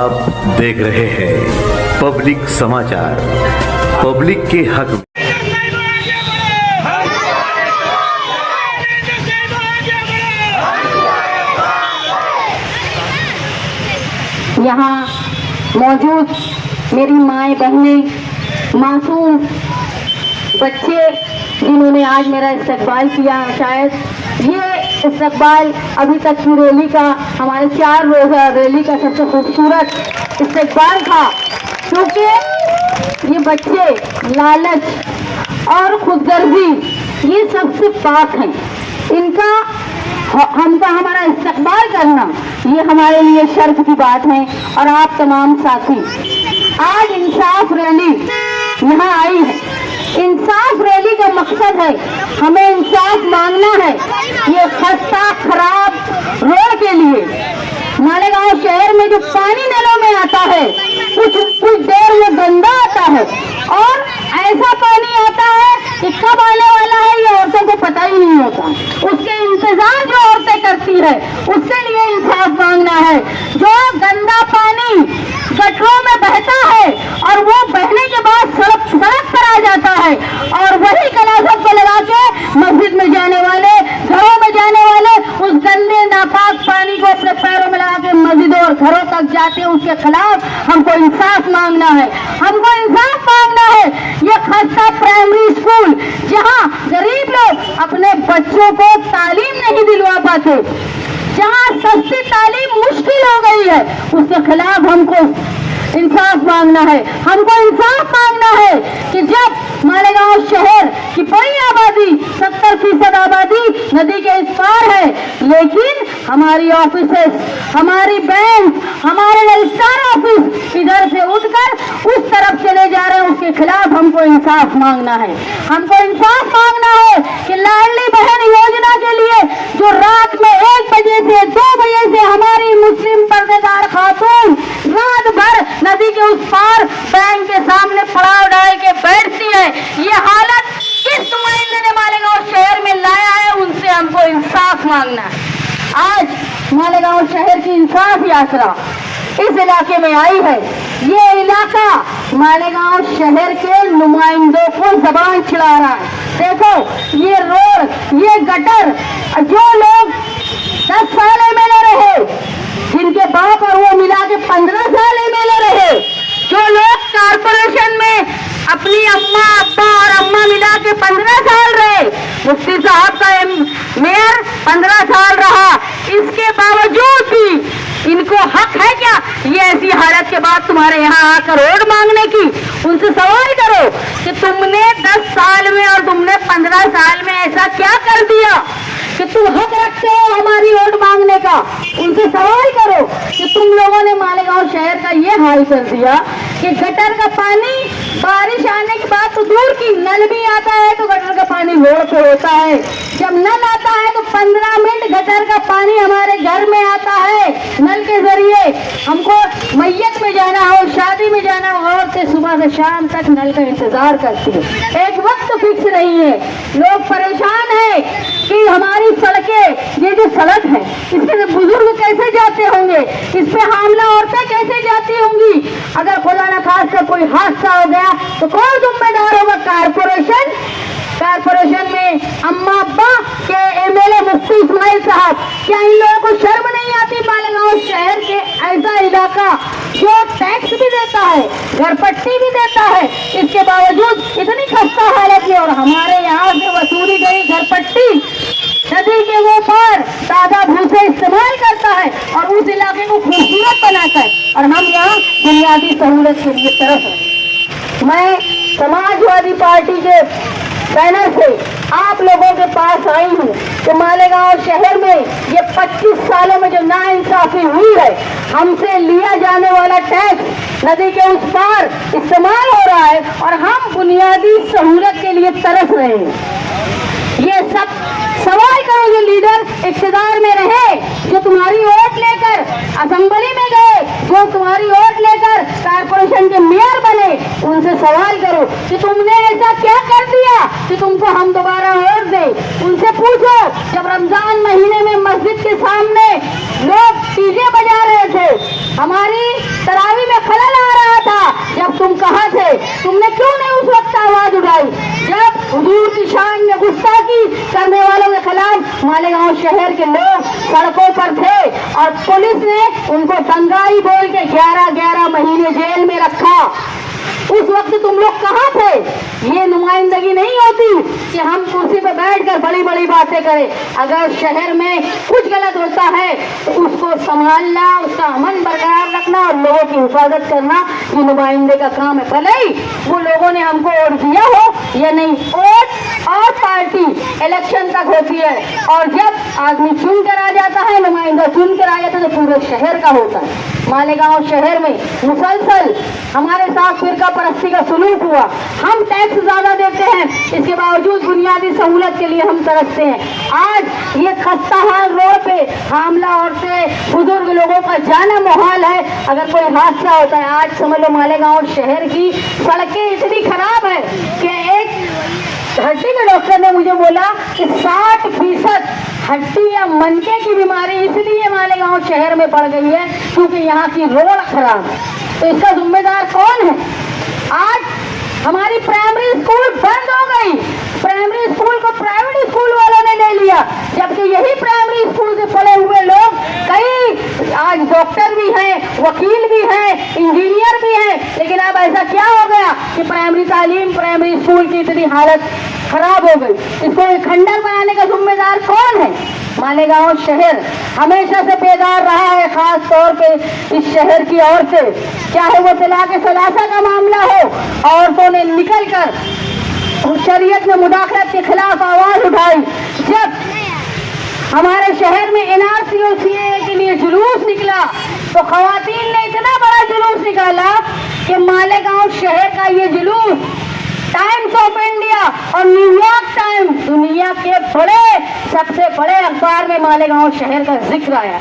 आप देख रहे हैं पब्लिक समाचार, पब्लिक के हक में। यहाँ मौजूद मेरी माएँ बहनें, मासूम बच्चे जिन्होंने आज मेरा इस्तकबाल किया, शायद ये इस्तकबाल अभी तक की रैली का, हमारे 4 रोज़ा रैली का सबसे खूबसूरत इस्तकबाल था, क्योंकि ये बच्चे लालच और खुदगर्जी ये सबसे पाक हैं। इनका हमारा इस्तकबाल करना ये हमारे लिए शर्फ की बात है। और आप तमाम साथी, आज इंसाफ रैली यहाँ आई है। इंसाफ रैली का मकसद है हमें इंसाफ मांगना है ये खस्ता खराब रोड के लिए। मालेगांव शहर में जो पानी नलों में आता है कुछ देर में गंदा आता है, और ऐसा पानी आता है कि कब आने वाला है ये औरतों को पता ही नहीं होता। उसके इंतजार जो औरतें करती है उसके लिए इंसाफ मांगना है। जो गंदा पानी गटरों में बहता है और वो बहने के बाद सड़क पर आ जाता है, और वही कलासों को लगा के मस्जिद में जाने वाले, घरों में जाने वाले उस गंदे नापाक पानी को अपने पैरों में लगा के मस्जिदों और घरों तक जाते हैं। उसके खिलाफ हमको इंसाफ मांगना है, हमको इंसाफ मांगना है। ये खस्ता प्राइमरी स्कूल जहाँ गरीब लोग अपने बच्चों को तालीम नहीं दिलवा पाते, जहाँ सस्ती तालीम मुश्किल हो गई है, उसके खिलाफ हमको इंसाफ मांगना है। हमको इंसाफ मांगना है कि जब मालेगांव शहर की बड़ी आबादी 70% आबादी नदी के इस पार है, लेकिन हमारी ऑफिसेस, हमारी बैंक, हमारे रजिस्ट्रार ऑफिस इधर से उठकर उस तरफ चले जा रहे हैं। उसके खिलाफ हमको इंसाफ मांगना है। हमको इंसाफ मांगना है कि लाडली बहन योजना के लिए जो रात में 1 बजे से 2 बजे से हमारी मुस्लिम पर्देदार खातून रात भर नदी के उस पार बैंक के सामने पड़ाव डाल के बैठती है, ये हालत किस नुमाइंदे ने मालेगांव शहर में लाया है, उनसे हमको इंसाफ मांगना है। आज मालेगांव शहर की इंसाफ यात्रा इस इलाके में आई है। ये इलाका मालेगांव शहर के नुमाइंदों को जबान छिड़ा रहा है। देखो ये रोड, ये गटर, जो लोग 10 साल एमएलए रहे, जिनके बाप और वो मिला के 15 साल एमएलए रहे, जो लोग कारपोरेशन में अपनी अम्मा, अब्बा और अम्मा मिला के 15 साल रहे, मुफ्ती साहब का मेयर 15 साल रहा, इसके बावजूद भी इनको हक है क्या ये ऐसी हालत के बाद तुम्हारे यहाँ आकर रोड मांगने की? उनसे सवाल करो कि तुमने 10 साल में और तुमने 15 साल में ऐसा क्या कर दिया कि तुम हक रखते हो हमारी वोट मांगने का? उनसे सवाल करो कि तुम लोगों ने मालेगांव शहर का ये हाल कर दिया कि गटर का पानी बारिश आने के बाद तो दूर की, नल भी आता है तो गटर का पानी रोड पे होता है। जब नल आता है तो 15 मिनट गटर का पानी हमारे घर में आता है नल के जरिए। हमको मैयत में जाना हो, शादी में जाना हो, औरतें सुबह से शाम तक नल का इंतजार करती है। एक वक्त फिक्स नहीं है। लोग परेशान है कि हमारी सड़कें, ये जो सड़क है इससे बुजुर्ग कैसे जाते होंगे, इस पे हामला औरतें कैसे जाती होंगी? अगर खुदा न खास्ता कोई हादसा हो गया तो कौन जिम्मेदार होगा? कारपोरेशन। कारपोरेशन में अम्मा अब्बा के एमएलए मुफ्ती इस्माइल साहब, क्या इन लोगों को शर्म नहीं आती? मालेगांव शहर के ऐसा इलाका जो टैक्स भी देता है, घर पट्टी भी देता है, इसके बावजूद इतनी खस्ता हालत है। और हमारे यहाँ से वसूली गई घर पट्टी नदी के वो पार ताजा भूसे इस्तेमाल करता है और उस इलाके को खूबसूरत बनाता है, और हम यहाँ बुनियादी सहूलत के लिए तरफ हैं। मैं समाजवादी पार्टी के बैनर से आप लोगों के पास आई हूँ कि मालेगांव शहर में ये 25 सालों में जो नाइंसाफी हुई है, हमसे लिया जाने वाला टैक्स नदी के उस पार इस्तेमाल हो रहा है और हम बुनियादी सहूलत के लिए तरस रहे हैं। ये सब सवाल करो जो लीडर इख्तियार में रहे, जो तुम्हारी वोट लेकर असेंबली में गए, जो तुम्हारी वोट लेकर कारपोरेशन के मेयर बने, उनसे सवाल करो कि तुमने ऐसा क्या कर दिया कि तुमको हम दोबारा वोट दें। उनसे पूछो, जब रमजान महीने में मस्जिद के सामने लोग डीजे बजा रहे थे, हमारी मालेगांव शहर के लोग सड़कों पर थे और पुलिस ने उनको दंगाई बोल के 11-11 महीने जेल में रखा। उस वक्त तुम लोग कहाँ थे? ये नुमाइंदगी नहीं होती कि हम कुर्सी पर बैठकर बड़ी बड़ी बातें करें। अगर शहर में कुछ गलत होता है तो उसको संभालना, उसका अमन बरकरार रखना और लोगों की हिफाजत करना ये नुमाइंदे का काम है। भले ही वो लोगों ने हमको वोट दिया हो या नहीं, वोट और पार्टी इलेक्शन तक होती है और जब आदमी चुन कर आ जाता है, नुमाइंदा चुन कर आ जाता है तो पूरे शहर का होता है। मालेगांव शहर में मुसलसल हमारे साथ फिरका परस्ती का सुलूक हुआ। हम टैक्स ज्यादा देते हैं, इसके बावजूद बुनियादी सहूलत के लिए हम तरसते हैं। आज ये खस्ता हाल रोड पे हामला औरतें, बुजुर्ग लोगों का जाना मुहाल है। अगर कोई हादसा होता है, आज समझ लो मालेगांव शहर की सड़कें इतनी खराब है कि एक हड्डी के डॉक्टर ने मुझे बोला कि 60% हड्डी या मनके की बीमारी इसलिए मालेगांव शहर में बढ़ गई है क्योंकि यहाँ की रोड खराब है। तो इसका जिम्मेदार कौन है? आज हमारी प्राइमरी स्कूल बंद हो गई, प्राइमरी स्कूल को प्राइवेट स्कूल वालों ने ले लिया, जबकि यही प्राइमरी स्कूल से पढ़े हुए लोग कई आज डॉक्टर भी हैं, वकील भी हैं, इंजीनियर भी हैं। लेकिन अब ऐसा क्या हो गया कि प्राइमरी तालीम, प्राइमरी स्कूल की इतनी हालत खराब हो गई? इसको एक खंडर बनाने का जिम्मेदार कौन है? मालेगांव शहर हमेशा से बेदार रहा है, खास तौर पे इस शहर की औरतें, चाहे वो तलाक सलासा का मामला हो, औरतों ने निकलकर शरीयत में मुदाखलत के खिलाफ आवाज उठाई। जब हमारे शहर में एनआरसी और सीएए के लिए जुलूस निकला तो खवातीन ने इतना बड़ा जुलूस निकाला कि मालेगांव शहर का ये जुलूस टाइम्स ऑफ इंडिया और न्यूयॉर्क टाइम्स, दुनिया के सबसे बड़े अखबार में मालेगांव शहर का जिक्र आया।